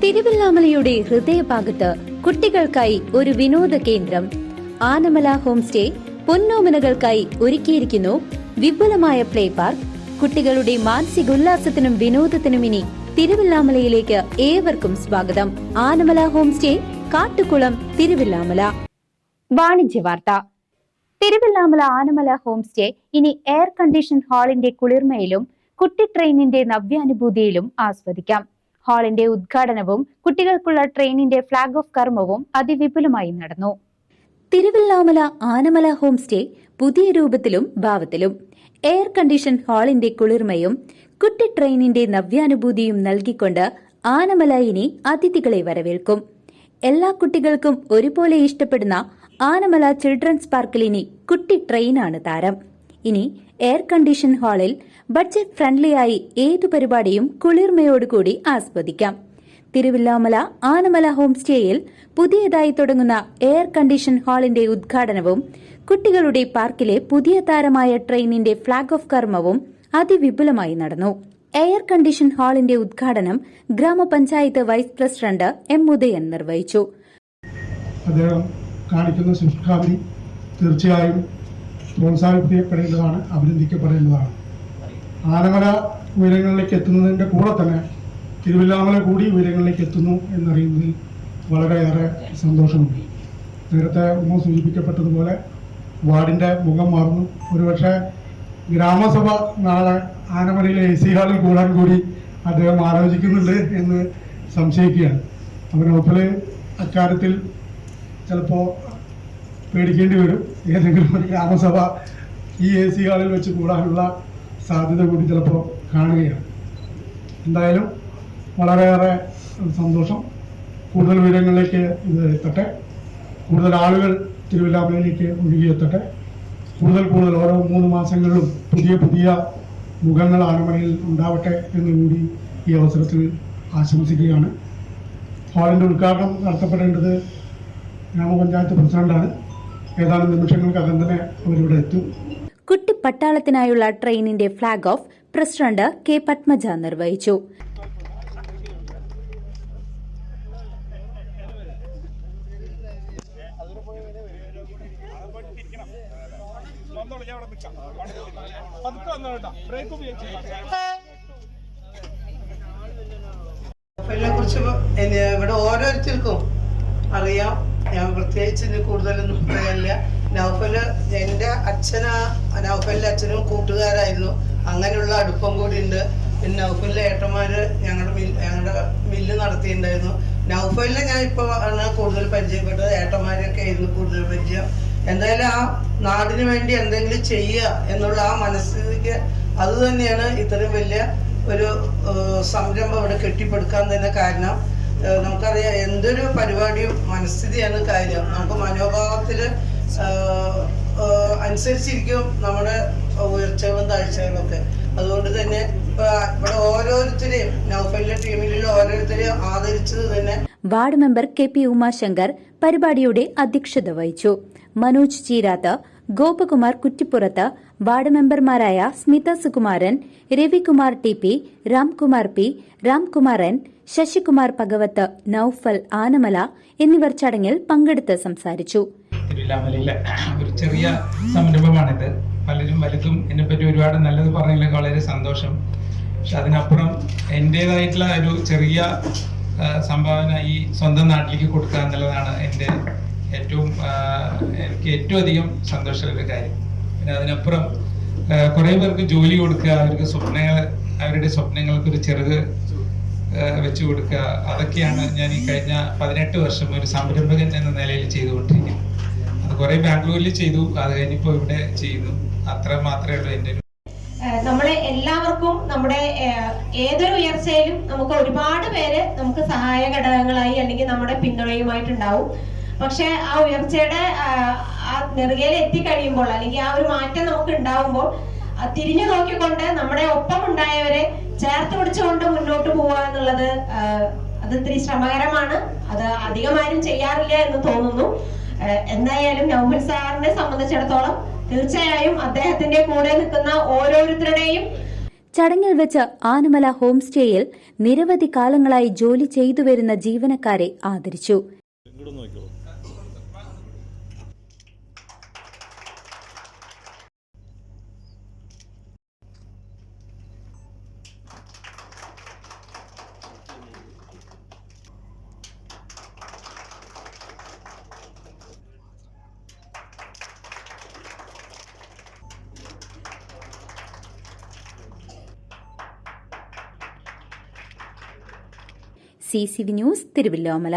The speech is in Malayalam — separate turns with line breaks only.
തിരുവല്ലാമലയുടെ ഹൃദയഭാഗത്ത് കുട്ടികൾക്കായി ഒരു വിനോദ കേന്ദ്രം ആനമല ഹോം സ്റ്റേ പൊന്നോമനകൾക്കായി ഒരുക്കിയിരിക്കുന്നു വിപുലമായ പ്ലേ പാർക്ക്. കുട്ടികളുടെ മാനസിക ഉല്ലാസത്തിനും വിനോദത്തിനും ഇനി തിരുവല്ലാമലയിലേക്ക് ഏവർക്കും സ്വാഗതം. Anamala home stay, Kattukulam, Thiruvallamala. വാണിജ്യ വാർത്ത. തിരുവല്ലാമല ആനമല ഹോം സ്റ്റേ ഇനി എയർ കണ്ടീഷൻ ഹാളിന്റെ കുളിർമയിലും കുട്ടി ട്രെയിനിന്റെ നവ്യാനുഭൂതിയിലും ആസ്വദിക്കാം. ഹാളിന്റെ ഉദ്ഘാടനവും കുട്ടികൾക്കുള്ള ട്രെയിനിന്റെ ഫ്ളാഗ് ഓഫ് കർമ്മവും അതിവിപുലമായി നടന്നു. തിരുവല്ലാമല ആനമല ഹോം സ്റ്റേ പുതിയ രൂപത്തിലും ഭാവത്തിലും എയർ കണ്ടീഷൻ ഹാളിന്റെ കുളിർമയും കുട്ടി ട്രെയിനിന്റെ നവ്യാനുഭൂതിയും നൽകിക്കൊണ്ട് ആനമല ഇനി അതിഥികളെ വരവേൽക്കും. എല്ലാ കുട്ടികൾക്കും ഒരുപോലെ ഇഷ്ടപ്പെടുന്ന ആനമല ചിൽഡ്രൻസ് പാർക്കിൽ ഇനി കുട്ടി ട്രെയിനാണ് താരം. ഇനി എയർ കണ്ടീഷൻ ഹാളിൽ ബഡ്ജറ്റ് ഫ്രണ്ട്ലിയായി ഏതു പരിപാടിയും കുളിർമയോടുകൂടി ആസ്വദിക്കാം. തിരുവല്ലാമല ആനമല ഹോം സ്റ്റേയിൽ പുതിയതായി തുടങ്ങുന്ന എയർ കണ്ടീഷൻ ഹാളിന്റെ ഉദ്ഘാടനവും കുട്ടികളുടെ പാർക്കിലെ പുതിയ താരമായ ട്രെയിനിന്റെ ഫ്ളാഗ് ഓഫ് കർമ്മവും അതിവിപുലമായി നടന്നു. എയർ കണ്ടീഷൻ ഹാളിന്റെ ഉദ്ഘാടനം ഗ്രാമപഞ്ചായത്ത് വൈസ് പ്രസിഡന്റ് എം ഉദയൻ നിർവഹിച്ചു.
അദ്ദേഹം കാണിക്കുന്ന ശുഷ്കാന്തി തീർച്ചയായും പ്രോത്സാഹിപ്പിക്കപ്പെടേണ്ടതാണ്, അഭിനന്ദിക്കപ്പെടേണ്ടതാണ്. ആനമല ഉയരങ്ങളിലേക്ക് എത്തുന്നതിൻ്റെ കൂടെ തന്നെ തിരുവല്ലാമല കൂടി ഉയരങ്ങളിലേക്ക് എത്തുന്നു എന്നറിയുന്നതിൽ വളരെയേറെ സന്തോഷമുണ്ട്. നേരത്തെ ഉമ്മ സൂചിപ്പിക്കപ്പെട്ടതുപോലെ വാർഡിൻ്റെ മുഖം മാറുന്നു. ഒരുപക്ഷെ ഗ്രാമസഭ നാളെ ആനമലയിലെ AC ഹാളിൽ കൂടാൻ കൂടി അദ്ദേഹം ആലോചിക്കുന്നുണ്ട് എന്ന് സംശയിക്കുകയാണ്. അപ്പോൾ നൗഫൽ അക്കാര്യത്തിൽ ചിലപ്പോൾ പേടിക്കേണ്ടി വരും. ഏതെങ്കിലും ഒരു ഗ്രാമസഭ ഈ AC ഹാളിൽ വെച്ച് കൂടാനുള്ള സാധ്യത കൂടി ചിലപ്പോൾ കാണുകയാണ്. എന്തായാലും വളരെയേറെ സന്തോഷം. കൂടുതൽ ഉയരങ്ങളിലേക്ക് ഇത് എത്തട്ടെ, കൂടുതൽ ആളുകൾ തിരുവല്ലാമലയിലേക്ക് ഒഴുകിയെത്തട്ടെ, കൂടുതൽ ഓരോ 3 മാസങ്ങളിലും പുതിയ മുഖങ്ങൾ ആനമലയിൽ ഉണ്ടാവട്ടെ എന്നുകൂടി ഈ അവസരത്തിൽ ആശംസിക്കുകയാണ്. ഹാളിൻ്റെ ഉദ്ഘാടനം നടത്തപ്പെടേണ്ടത് ഗ്രാമപഞ്ചായത്ത് പ്രസിഡന്റാണ്. ഏതാനും നിമിഷങ്ങൾക്കകം തന്നെ അവരിവിടെ എത്തും.
കുട്ടി പട്ടാളത്തിനായുള്ള ട്രെയിനിന്റെ flag off president K Padmaja നിർവഹിച്ചു.
കുറിച്ച് ഇവിടെ ഓരോരുത്തർക്കും അറിയാം. ഞാൻ പ്രത്യേകിച്ച് കൂടുതലൊന്നും പറയാനില്ല. നൗഫല് എൻ്റെ നൗഫലിൻ്റെ അച്ഛനും കൂട്ടുകാരായിരുന്നു. അങ്ങനെയുള്ള അടുപ്പം കൂടി ഉണ്ട്. പിന്നെ നൗഫലിൻ്റെ ഏട്ടന്മാര് ഞങ്ങളുടെ മില്ല് നടത്തിയിട്ടുണ്ടായിരുന്നു. നൗഫലിനെ ഞാൻ ഇപ്പോൾ ആണ് കൂടുതൽ പരിചയപ്പെട്ടത്. ഏട്ടന്മാരൊക്കെ ആയിരുന്നു കൂടുതൽ പരിചയം. എന്തായാലും ആ നാടിന് വേണ്ടി എന്തെങ്കിലും ചെയ്യുക എന്നുള്ള ആ മനസ്സിലേക്ക് അത് തന്നെയാണ് ഇത്രയും വലിയ ഒരു സംരംഭം ഇവിടെ കെട്ടിപ്പടുക്കാൻ തന്നെ കാരണം. നമുക്കറിയാം എന്തൊരു പരിപാടിയും മനസ്ഥിതിയാണ് കാര്യം. നമുക്ക് മനോഭാവത്തിൽ അനുസരിച്ചിരിക്കും നമ്മുടെ ഉയർച്ചകളും താഴ്ചകളും ഒക്കെ. അതുകൊണ്ട് തന്നെ ഇവിടെ ഓരോരുത്തരെയും നൗഫലിന്റെ ടീമിലുള്ള ഓരോരുത്തരെയും ആദരിച്ചത് തന്നെ.
വാർഡ് മെമ്പർ KP ഉമാശങ്കർ പരിപാടിയുടെ അധ്യക്ഷത വഹിച്ചു. മനോജ് ചീരാത്ത്, ഗോപകുമാർ കുറ്റിപ്പുറത്ത്, വാർഡ് മെമ്പർമാരായ Smitha Sukumaran, Ravikumar TP, Ramkumar P, Ramkumar N, Sasikumar ഭഗവത്ത്, Noufal Anamala എന്നിവർ ചടങ്ങിൽ പങ്കെടുത്ത് സംസാരിച്ചു.
തിരുവല്ലാമലയിലെ ഒരു ചെറിയ സംരംഭമാണിത്. പലരും വലുതും എന്നെപ്പറ്റി ഒരുപാട് നല്ലത് പറഞ്ഞതിലൊക്കെ വളരെ സന്തോഷം. പക്ഷെ അതിനപ്പുറം എൻ്റേതായിട്ടുള്ള ഒരു ചെറിയ സംഭാവന ഈ സ്വന്തം നാട്ടിലേക്ക് കൊടുക്കുക എന്നുള്ളതാണ് എനിക്ക് ഏറ്റവും അധികം സന്തോഷമുള്ള കാര്യം. പിന്നെ അതിനപ്പുറം കുറേ പേർക്ക് ജോലി കൊടുക്കുക, അവരുടെ സ്വപ്നങ്ങൾക്ക് ഒരു ചെറുത് വെച്ചു കൊടുക്കുക, അതൊക്കെയാണ് ഞാൻ ഈ കഴിഞ്ഞ 18 വർഷം ഒരു സംരംഭകൻ എന്ന നിലയിൽ ചെയ്തുകൊണ്ടിരിക്കുന്നത്. അത് കുറെ ബാംഗ്ലൂരിൽ ചെയ്തു, അത് കഴിഞ്ഞിപ്പോ ഇവിടെ ചെയ്യുന്നു. അത്ര മാത്രമേ ഉള്ളൂ എൻ്റെ.
നമ്മളെ എല്ലാവർക്കും നമ്മുടെ ഏതൊരു ഉയർച്ചയിലും നമുക്ക് ഒരുപാട് പേര് നമുക്ക് സഹായ ഘടകങ്ങളായി അല്ലെങ്കിൽ നമ്മുടെ പിന്തുണയുമായിട്ടുണ്ടാവും. പക്ഷെ ആ ഉയർച്ചയുടെ ആ നെറുകയിൽ എത്തിക്കഴിയുമ്പോൾ അല്ലെങ്കിൽ ആ ഒരു മാറ്റം നമുക്ക് ഉണ്ടാവുമ്പോൾ തിരിഞ്ഞു നോക്കിക്കൊണ്ട് നമ്മുടെ ഒപ്പം ഉണ്ടായവരെ ചേർത്ത് പിടിച്ചുകൊണ്ട് മുന്നോട്ട് പോവുക എന്നുള്ളത് അത് ഇത്തിരി ശ്രമകരമാണ്. അത് അധികമാരും ചെയ്യാറില്ല എന്ന് തോന്നുന്നു. എന്തായാലും നൗഫൽ സാറിനെ സംബന്ധിച്ചിടത്തോളം തീർച്ചയായും അദ്ദേഹത്തിന്റെ കൂടെ നിൽക്കുന്ന ഓരോരുത്തരുടെയും
ചടങ്ങിൽ വെച്ച് ആനമല ഹോം സ്റ്റേയിൽ നിരവധി കാലങ്ങളായി ജോലി ചെയ്തുവരുന്ന ജീവനക്കാരെ ആദരിച്ചു. CCV news, Thiruvilwamala.